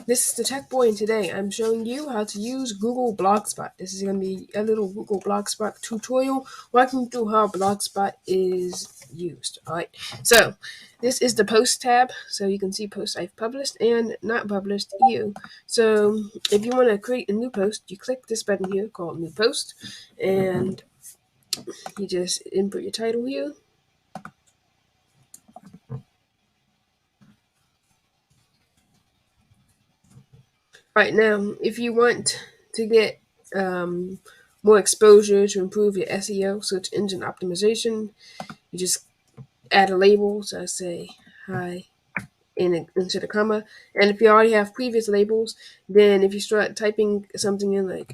This is the Tech Boy, and today I'm showing you how to use Google Blogspot. This is going to be a little Google Blogspot tutorial walking through how Blogspot is used. Alright, so this is the post tab, so you can see posts I've published and not published you. So if you want to create a new post, you click this button here called New Post, and you just input your title here. Right now, if you want to get more exposure to improve your SEO, search engine optimization, you just add a label. So I say hi instead of comma. And if you already have previous labels, then if you start typing something in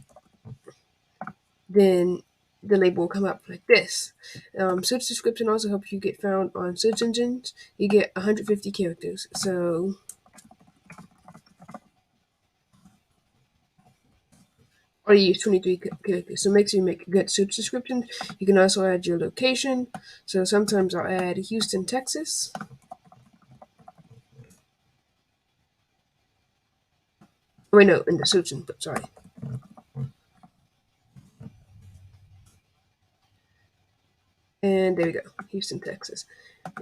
then the label will come up like this. Search description also helps you get found on search engines. You get 150 characters. So or you use 23 characters. So make sure you make good search descriptions. You can also add your location. So sometimes I'll add Houston, Texas. Wait, no, in the search input, sorry. And there we go, Houston, Texas.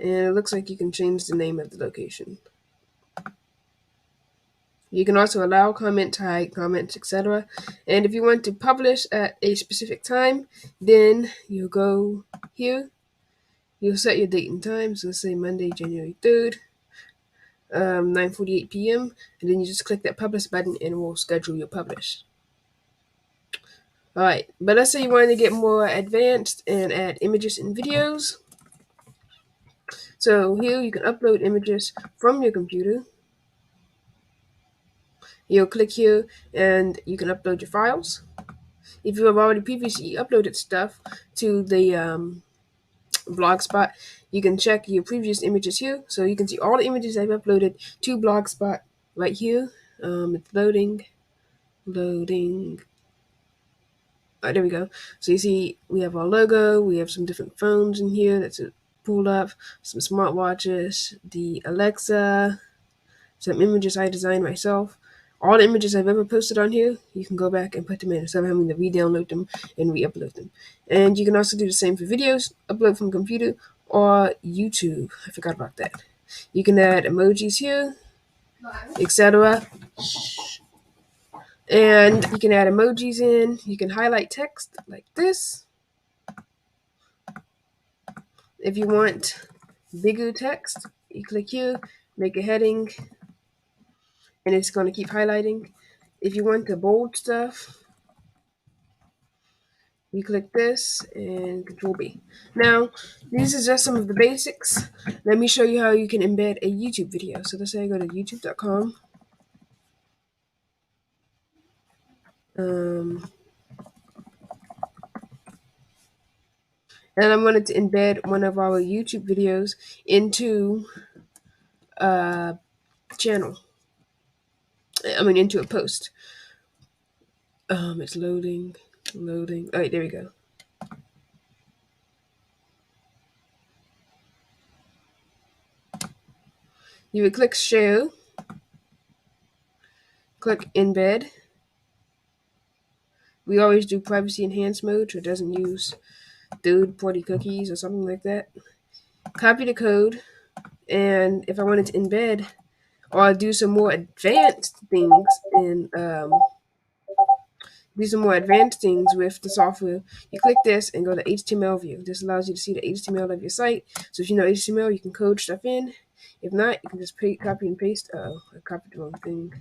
And it looks like you can change the name of the location. You can also allow comments, hide comments, etc. And if you want to publish at a specific time, then you go here. You'll set your date and time. So let's say Monday, January 3rd, 9:48 p.m. And then you just click that publish button and it will schedule your publish. Alright, but let's say you want to get more advanced and add images and videos. So here you can upload images from your computer. You'll click here and you can upload your files. If you have already previously uploaded stuff to the Blogspot, you can check your previous images here. So you can see all the images I've uploaded to Blogspot right here. It's loading. There we go. So you see we have our logo, we have some different phones in here that's pulled up, some smartwatches, the Alexa, some images I designed myself. All the images I've ever posted on here, you can go back and put them in instead of having to re-download them and re-upload them. And you can also do the same for videos, upload from computer or YouTube. I forgot about that. You can add emojis here, etc. And you can add emojis in. You can highlight text like this. If you want bigger text, you click here, make a heading, and it's going to keep highlighting. If you want the bold stuff, you click this and Control B. Now, these are just some of the basics. Let me show you how you can embed a YouTube video. So let's say I go to youtube.com. And I wanted to embed one of our YouTube videos into a channel. Into a post. It's loading. All right, there we go. You would click Share, click Embed. We always do privacy enhanced mode, so it doesn't use third-party cookies or something like that. Copy the code, and if I wanted to embed or do some more advanced things with the software, you click this and go to HTML view. This allows you to see the HTML of your site. So if you know HTML, you can code stuff in. If not, you can just copy and paste. Oh, I copied the wrong thing.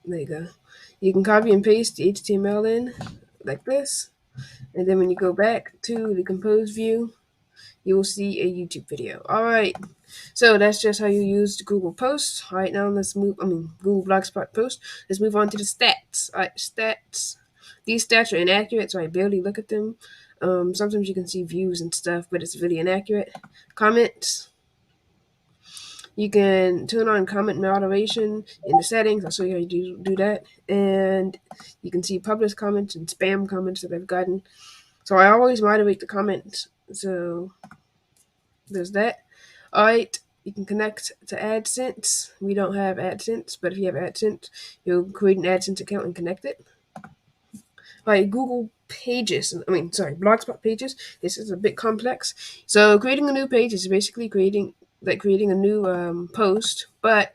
There you go. You can copy and paste the HTML in like this. And then when you go back to the compose view, you will see a YouTube video. Alright, so that's just how you use Google Posts. Alright, now let's move, Google Blogspot Post. Let's move on to the stats. Alright, stats. These stats are inaccurate, so I barely look at them. Sometimes you can see views and stuff, but it's really inaccurate. Comments. You can turn on comment moderation in the settings. I'll show you how you do that. And you can see published comments and spam comments that I've gotten. So I always moderate the comments. So there's that. Alright, you can connect to AdSense. We don't have AdSense, but if you have AdSense, you'll create an AdSense account and connect it. Like Google Pages, Blogspot pages. This is a bit complex. So creating a new page is basically creating a new post, but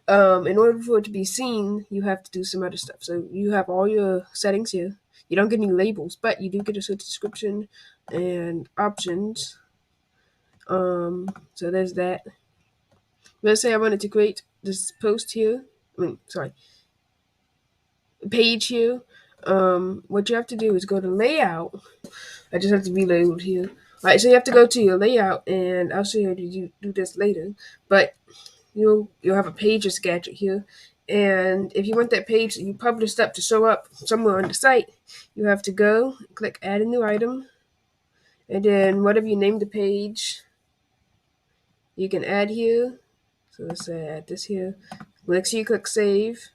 in order for it to be seen, you have to do some other stuff. So you have all your settings here. You don't get any labels, but you do get a search description and options. So there's that. Let's say I wanted to create this post here. Page here. What you have to do is go to layout. I just have to be labeled here. All right, so you have to go to your layout, and I'll show you how to do this later. But you'll have a pages gadget here, and if you want that page that you published up to show up somewhere on the site, you have to go click add a new item, and then whatever you name the page, you can add here. So let's say add this here. Next you click save,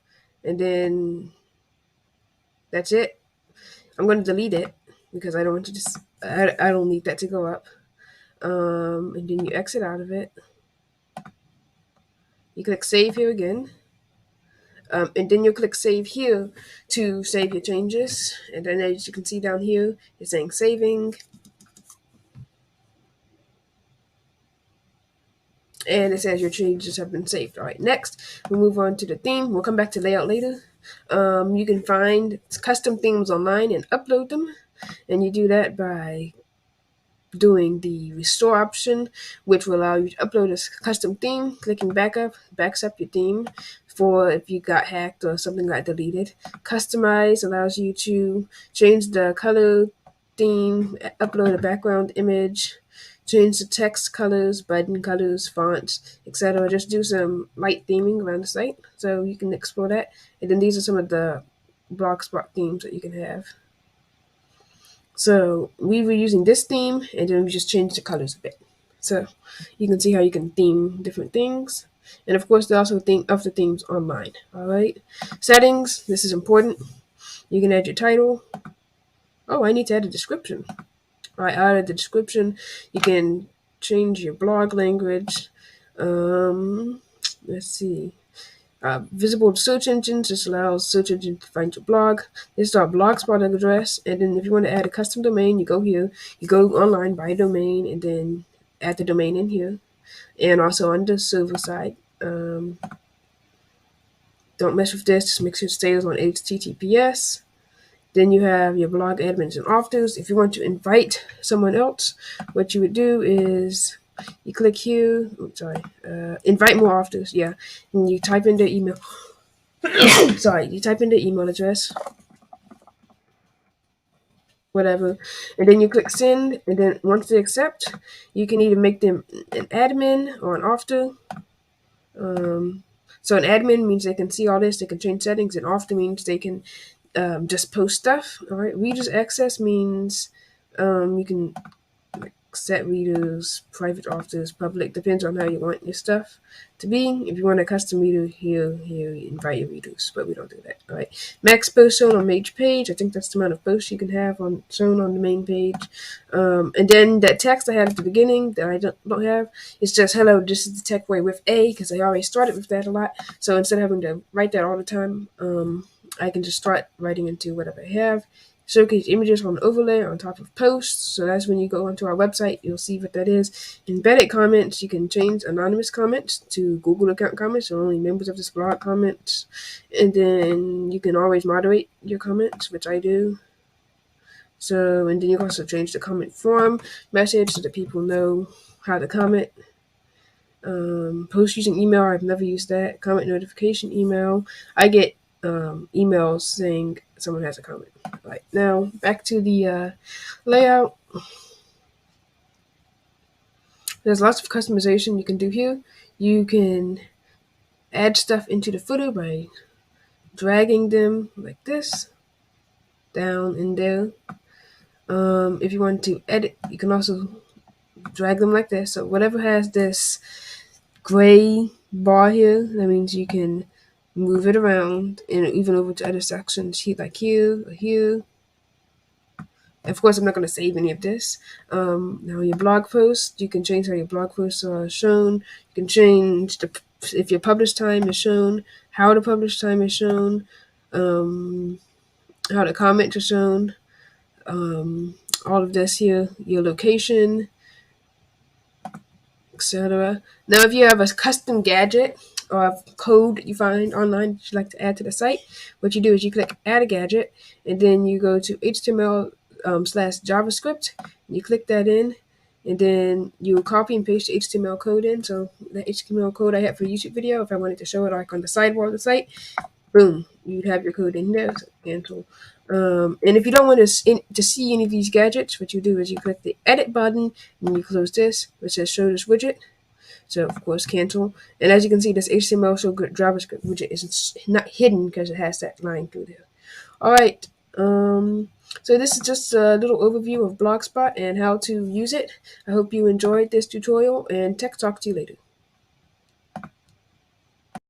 and then that's it. I'm going to delete it because I don't want to I don't need that to go up. And then you exit out of it. You click save here again. And then you click save here to save your changes. And then as you can see down here, it's saying saving. And it says your changes have been saved. All right, next we'll move on to the theme. We'll come back to layout later. You can find custom themes online and upload them. And you do that by doing the restore option, which will allow you to upload a custom theme. Clicking backs up your theme for if you got hacked or something got deleted. Customize allows you to change the color theme, upload a background image, change the text colors, button colors, fonts, etc. Just do some light theming around the site so you can explore that. And then these are some of the Blogspot themes that you can have. So we were using this theme, and then we just changed the colors a bit. So you can see how you can theme different things. And of course, there's also other themes online. All right. Settings. This is important. You can add your title. Oh, I need to add a description. All right. Add the description. You can change your blog language. Let's see. Visible search engines. This allows search engines to find your blog. This is our Blogspot address, and then if you want to add a custom domain, you go here. You go online, buy a domain, and then add the domain in here. And also on the server side, don't mess with this. Just make sure it stays on HTTPS. Then you have your blog admins and authors. If you want to invite someone else, what you would do is you click here. Invite more authors. Yeah, and you type in their email. You type in the email address, whatever, and then you click send. And then once they accept, you can either make them an admin or an author. So an admin means they can see all this, they can change settings, and author means they can just post stuff. All right, readers access means you can set readers, private authors, public, depends on how you want your stuff to be. If you want a custom reader, here you invite your readers, but we don't do that. All right, max posts shown on each page. I think that's the amount of posts you can have shown on the main page. And then that text I had at the beginning that I don't have, it's just hello, this is the tech way with A, because I already started with that a lot. So instead of having to write that all the time, I can just start writing into whatever I have. Showcase images on overlay on top of posts. So that's when you go onto our website, you'll see what that is. Embedded comments, you can change anonymous comments to Google account comments, so only members of this blog comments. And then you can always moderate your comments, which I do. So, and then you can also change the comment form message so that people know how to comment. Post using email, I've never used that. Comment notification email. I get emails saying someone has a comment. Right, now back to the layout. There's lots of customization you can do here. You can add stuff into the footer by dragging them like this down in there. If you want to edit, you can also drag them like this. So whatever has this gray bar here, that means you can move it around and even over to other sections here, like here or here. Of course, I'm not going to save any of this. Now your blog post, you can change how your blog posts are shown. You can change if your publish time is shown, how the publish time is shown, how the comments are shown, all of this here, your location, etc. Now, if you have a custom gadget or a code that you find online that you'd like to add to the site, what you do is you click Add a Gadget, and then you go to HTML slash JavaScript. And you click that in, and then you copy and paste the HTML code in. So the HTML code I have for a YouTube video, if I wanted to show it like on the sidebar of the site, boom, you'd have your code in there. So cancel. And if you don't want to see any of these gadgets, what you do is you click the edit button and you close this, which says show this widget. So of course cancel. And as you can see, this HTML so good JavaScript widget is not hidden because it has that line through there. All right. So this is just a little overview of Blogspot and how to use it. I hope you enjoyed this tutorial, and tech talk to you later.